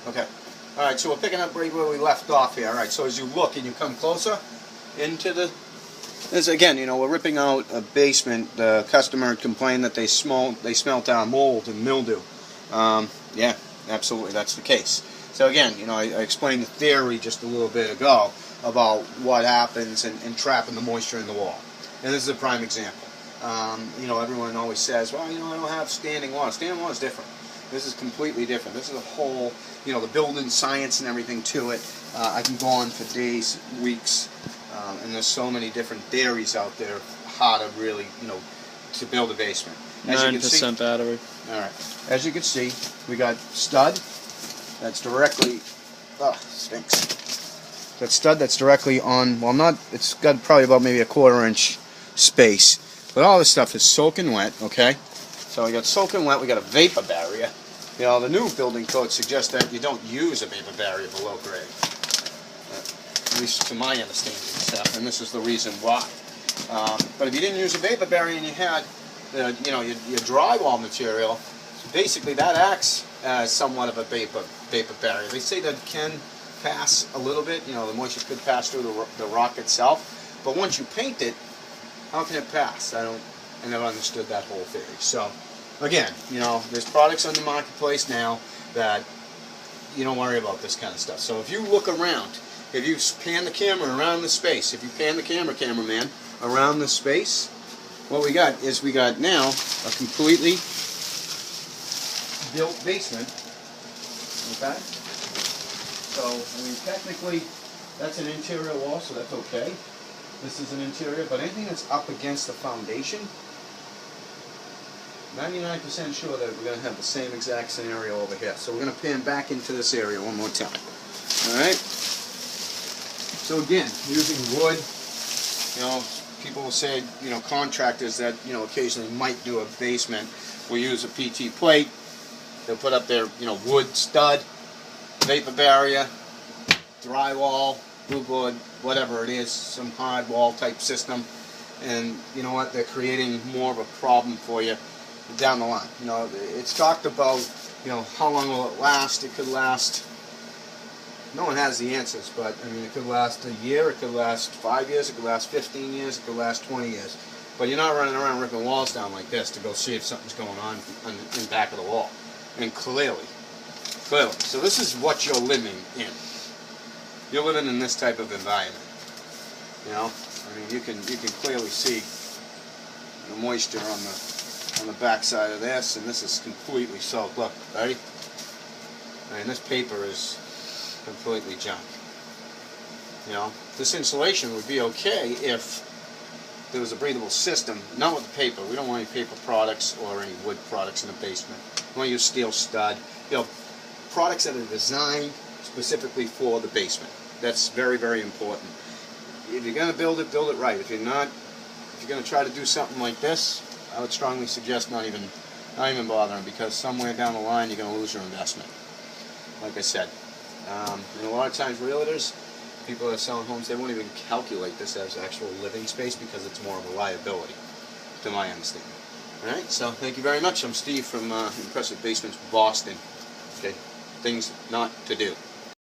Okay. All right, so we're picking up right where we left off here. All right, so as you look and you come closer into the... This, again, you know, we're ripping out a basement. The customer had complained that they smelt out mold and mildew. Yeah, absolutely, that's the case. So again, you know, I explained the theory just a little bit ago about what happens in trapping the moisture in the wall. And this is a prime example. You know, everyone always says, well, you know, I don't have standing water. Standing water is different. This is completely different. This is a whole, you know, the building science and everything to it. I can go on for days, weeks, and there's so many different theories out there how to really, you know, to build a basement. 9% battery. All right. As you can see, we got stud that's directly, stinks. That stud that's directly on, well, not, it's got probably about maybe a 1/4 inch space. But all this stuff is soaking wet, okay? So we got soaking wet, we got a vapor barrier. You know, the new building code suggests that you don't use a vapor barrier below grade. At least to my understanding of stuff, and this is the reason why. But if you didn't use a vapor barrier and you had, you know, your drywall material, basically that acts as somewhat of a vapor barrier. They say that it can pass a little bit, you know, the moisture could pass through the rock itself, but once you paint it, how can it pass? I never understood that whole theory. So, again, you know, there's products on the marketplace now that you don't worry about this kind of stuff. So if you look around, if you pan the camera around the space, if you pan the cameraman around the space, what we got is we got now a completely built basement. Okay? So, I mean, technically, that's an interior wall, so that's okay. This is an interior, but anything that's up against the foundation, 99% sure that we're going to have the same exact scenario over here. So we're going to pan back into this area one more time. Alright? So again, using wood, you know, people will say, you know, contractors that, you know, occasionally might do a basement will use a PT plate. They'll put up their, you know, wood stud, vapor barrier, drywall, blue board, whatever it is, some hard wall type system, and you know what, they're creating more of a problem for you down the line. You know, it's talked about, you know, how long will it last? It could last, no one has the answers, but I mean, it could last a year, it could last 5 years, it could last 15 years, it could last 20 years. But you're not running around ripping walls down like this to go see if something's going on in back of the wall. And clearly. So this is what you're living in. You're living in this type of environment. You know, I mean, you can clearly see the moisture on the back side of this, and this is completely soaked. Look, ready? I mean, this paper is completely junk. You know, this insulation would be okay if there was a breathable system, not with the paper. We don't want any paper products or any wood products in the basement. We want to use steel stud. You know, products that are designed specifically for the basement. That's very, very important. If you're going to build it right. If you're going to try to do something like this, I would strongly suggest not even bothering, because somewhere down the line you're going to lose your investment. Like I said, and a lot of times realtors, people that are selling homes, they won't even calculate this as actual living space because it's more of a liability, to my understanding. Alright, so thank you very much. I'm Steve from Impressive Basements, Boston. Okay, things not to do.